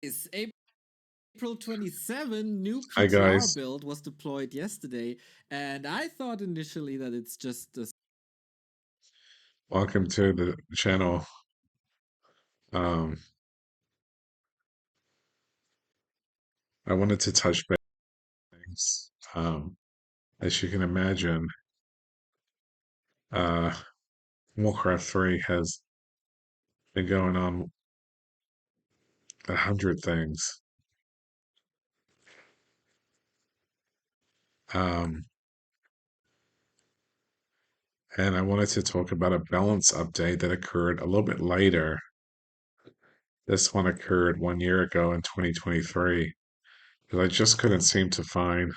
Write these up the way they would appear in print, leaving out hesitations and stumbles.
It's April 27, new Hi PTR guys, build was deployed yesterday, and I thought initially that it's just a welcome to the channel. Um, I wanted to touch base things. As you can imagine, uh, Warcraft 3 has been going on 100 things. Um, and I wanted to talk about a balance update that occurred a little bit later. This one occurred 1 year ago in 2023, because I just couldn't seem to find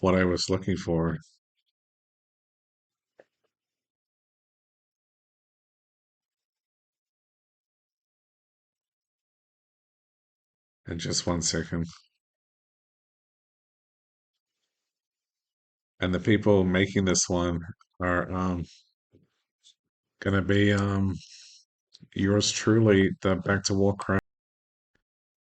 what I was looking for. In just 1 second. And the people making this one are gonna be yours truly, the Back to Warcraft.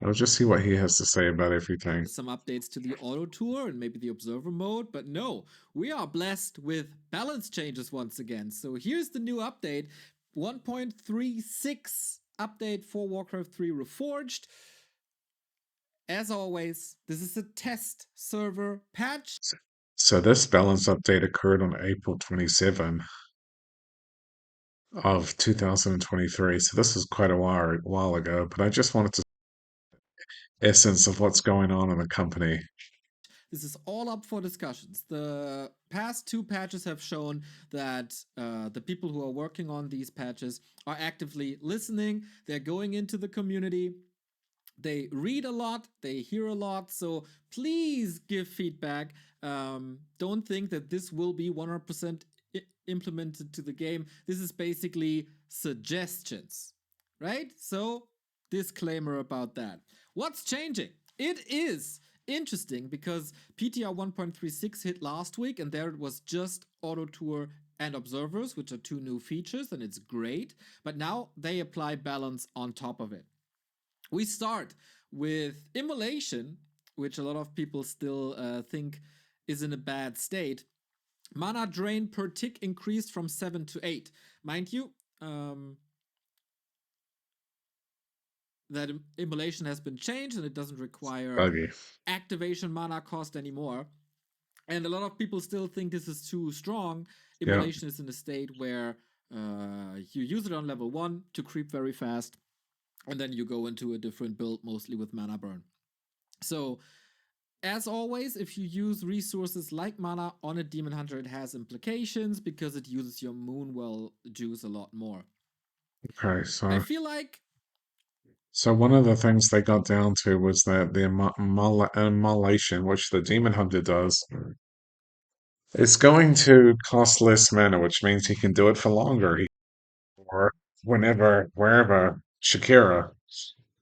I'll just see what he has to say about everything. some updates to the auto tour and maybe the observer mode, but no, we are blessed with balance changes once again. So here's the new update 1.36 update for Warcraft 3 Reforged. As always, this is a test server patch. So this balance update occurred on April 27 of 2023. So this is quite a while ago, but I just wanted to essence of what's going on in the company. This is all up for discussions. The past two patches have shown that the people who are working on these patches are actively listening. They're going into the community. They read a lot, they hear a lot. So please give feedback. Don't think that this will be 100% implemented to the game. This is basically suggestions, right? So, disclaimer about that. What's changing? It is interesting because PTR 1.36 hit last week, and there it was just auto tour and observers, which are two new features, and it's great. But now they apply balance on top of it. We start with immolation, which a lot of people still think is in a bad state. Mana drain per tick increased from 7 to 8. Mind you, that immolation has been changed and it doesn't require Buggy. activation mana cost anymore. And a lot of people still think this is too strong. Yeah. Immolation is in a state where you use it on level 1 to creep very fast, and then you go into a different build, mostly with mana burn. So, as always, if you use resources like mana on a demon hunter, it has implications because it uses your moonwell juice a lot more. Okay. I So, feel like so one of the things they got down to was that the immolation, which the demon hunter does, is going to cost less mana, which means he can do it for longer. Or whenever, wherever, Shakira.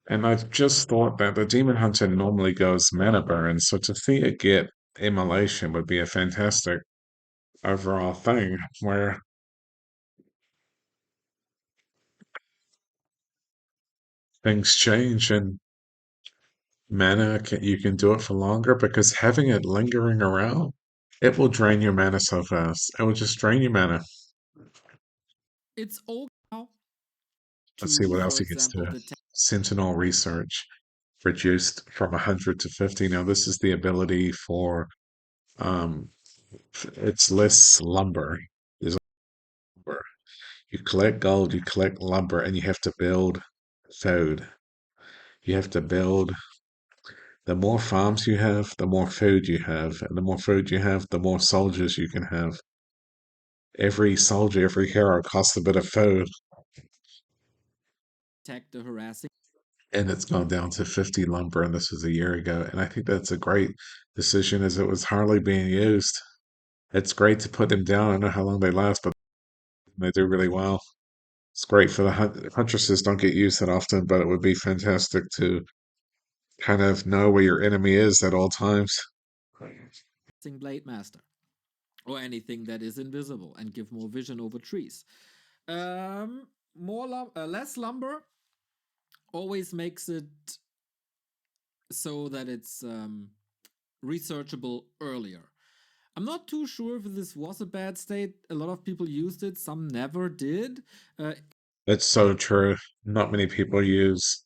And I just thought that the Demon Hunter normally goes mana burn, so to see it get immolation would be a fantastic overall thing where things change and you can do it for longer because having it lingering around, it will drain your mana so fast. It will just drain your mana. it's okay now Let's see to, what else for he gets example, to. detect Sentinel research reduced from 100 to 50. Now, this is the ability for um, it's less lumber. There's lumber. You collect gold, you collect lumber, and you have to build food. You have to build. The more farms you have, the more food you have, and the more food you have, the more soldiers you can have. Every soldier, every hero costs a bit of food, the harassing and it's gone down to 50 lumber, and this was a year ago. And I think that's a great decision, as it was hardly being used. It's great to put them down. I don't know how long they last, but they do really well. It's great for the huntresses. Don't get used that often, but it would be fantastic to kind of know where your enemy is at all times. Blade Master or anything that is invisible and give more vision over trees. less lumber always makes it so that it's researchable earlier. I'm not too sure if this was a bad state. A lot of people used it, some never did. That's so true. Not many people use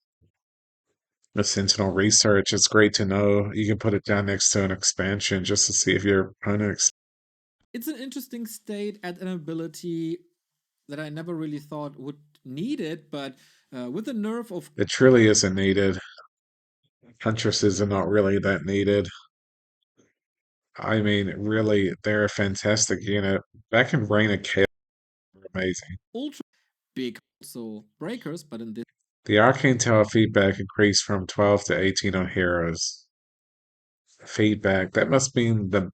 the Sentinel research. It's great to know. You can put it down next to an expansion just to see if your opponent. It's an interesting state at an ability that I never really thought would need it, but with the nerf of It truly isn't needed. Huntresses are not really that needed. I mean, really, they're a fantastic unit. Back in Reign of Chaos, they were amazing. ultra big, so breakers, but in this The Arcane Tower feedback increased from 12 to 18 on heroes. Feedback, that must mean the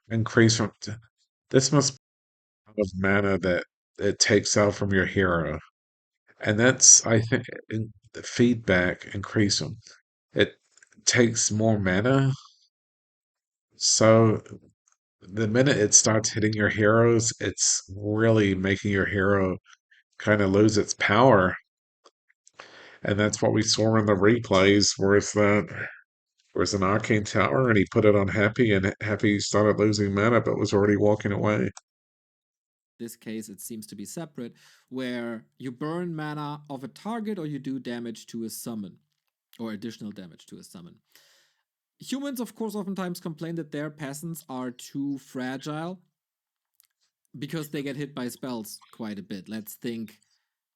increase from. This must be of mana that it takes out from your hero. And that's, I think, the feedback increase. It takes more mana. So the minute it starts hitting your heroes, it's really making your hero kind of lose its power. And that's what we saw in the replays, whereas an arcane tower and he put it on Happy and Happy started losing mana but was already walking away. this case, it seems to be separate, where you burn mana of a target or you do damage to a summon, or additional damage to a summon. Humans, of course, oftentimes complain that their peasants are too fragile because they get hit by spells quite a bit. Let's think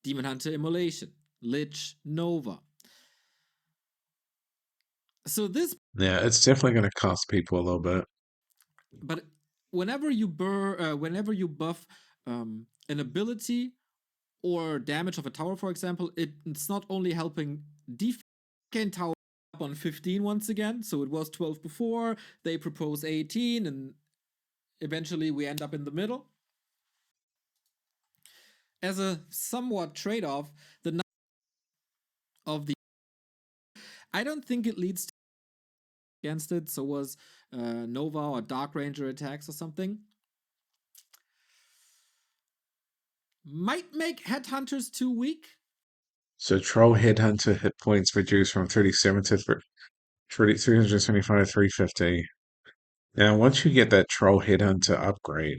Demon Hunter Immolation, Lich, Nova. So this, Yeah, it's definitely going to cost people a little bit. but whenever you buff an ability or damage of a tower, for example, it's not only helping defense. Tower up on 15 once again, so it was 12 before. They propose 18, and eventually we end up in the middle. As a somewhat trade-off, the of the I don't think it leads to against it. So was Nova or Dark Ranger attacks or something. Might make headhunters too weak. So Troll Headhunter hit points reduced from 37 to 375 to 350. Now, once you get that Troll Headhunter upgrade,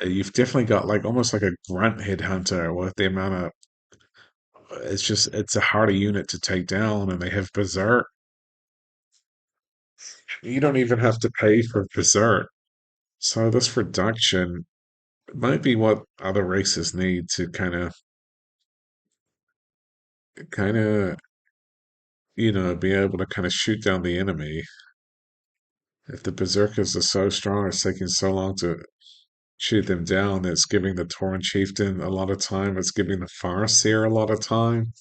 you've definitely got like almost like a grunt headhunter with the amount of it's a harder unit to take down and they have berserk. You don't even have to pay for berserk. So this reduction might be what other races need to kind of be able to kind of shoot down the enemy. If the berserkers are so strong, it's taking so long to shoot them down, it's giving the Tauren Chieftain a lot of time, it's giving the Farseer a lot of time.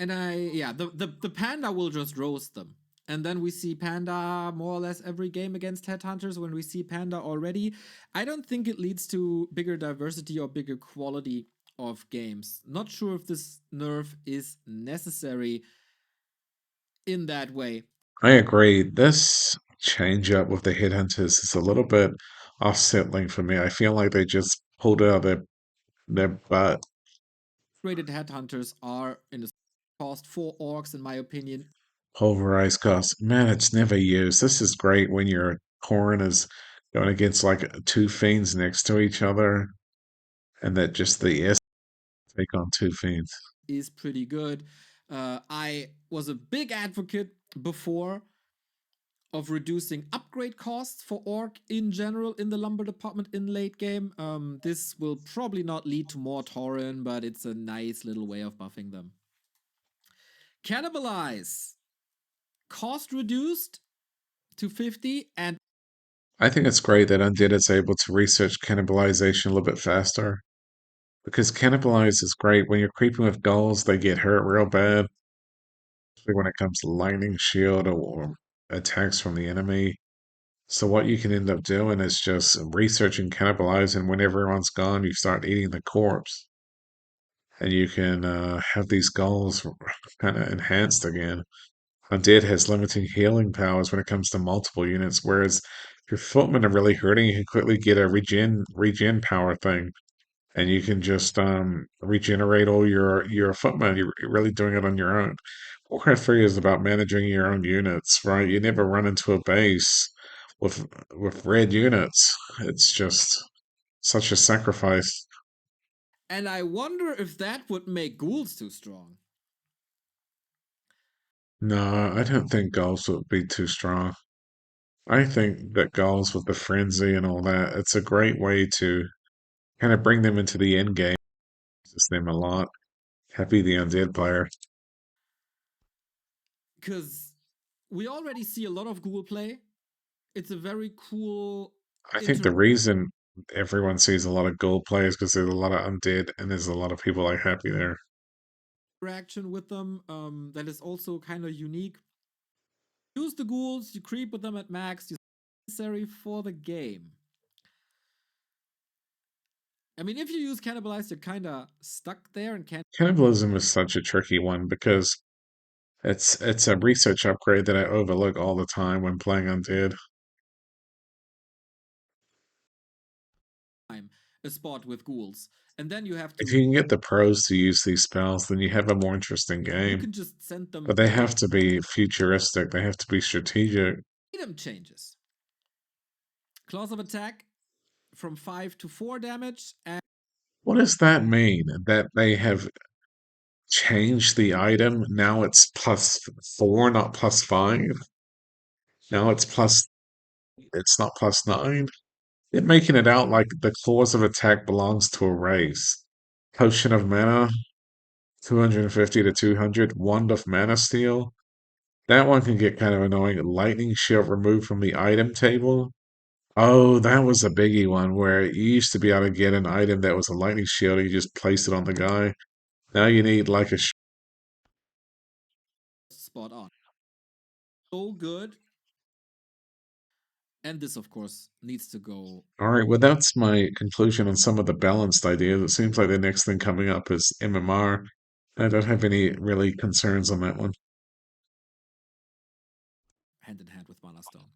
And the panda will just roast them. And then we see Panda more or less every game against headhunters when we see Panda already. I don't think it leads to bigger diversity or bigger quality of games. Not sure if this nerf is necessary in that way. I agree. This change up with the headhunters is a little bit offsetting for me. I feel like they just pulled it out of their butt. Rated headhunters are in the cost for orcs, in my opinion. Pulverized cost. Man, it's never used. This is great when your Tauren is going against like two fiends next to each other, and that just the S take on two fiends. Is pretty good. I was a big advocate before of reducing upgrade costs for orc in general in the lumber department in late game. This will probably not lead to more Tauren, but it's a nice little way of buffing them. Cannibalize. Cost reduced to 50, and I think it's great that Undead is able to research cannibalization a little bit faster. Because cannibalize is great. When you're creeping with goals, they get hurt real bad. Especially when it comes to lightning shield or attacks from the enemy. So what you can end up doing is just researching cannibalize, and when everyone's gone, you start eating the corpse. And you can have these goals kind of enhanced again. Undead has limiting healing powers when it comes to multiple units, whereas If your footmen are really hurting, you can quickly get a regen power thing, and you can just regenerate all your footmen. You're really doing it on your own. Warcraft 3 is about managing your own units, right? You never run into a base with red units. It's just such a sacrifice. And I wonder if that would make ghouls too strong. No, I don't think Gauls would be too strong. I think that Gauls with the frenzy and all that, it's a great way to kind of bring them into the end game. Uses them a lot. Happy the undead player. Because we already see a lot of ghoul play. It's a very cool I think the reason everyone sees a lot of gold players because there's a lot of undead and there's a lot of people like happy there. interaction with them that is also kind of unique. Use the ghouls, you creep with them at max, you necessary for the game. I mean, if you use Cannibalize, you're kind of stuck there and can't. Cannibalism is such a tricky one because it's a research upgrade that I overlook all the time when playing undead. Time a spot with ghouls, and then you have If to. you can get the pros to use these spells, then you have a more interesting You game. can just send them But they have to be futuristic. They have to be strategic. item changes. Claws of attack from 5 to 4 damage, and What does that mean? That they have changed the item? Now it's +4, not +5. Now it's not +9. They're making it out like the clause of attack belongs to a race. Potion of mana, 250 to 200. Wand of mana steal. That one can get kind of annoying. Lightning shield removed from the item table. Oh, that was a biggie one where you used to be able to get an item that was a lightning shield, and you just place it on the guy. Now you need like a. spot on. So good. And this, of course, needs to go. All right, well, that's my conclusion on some of the balanced ideas. It seems like the next thing coming up is MMR. I don't have any really concerns on that one. Hand in hand with Mana Stone.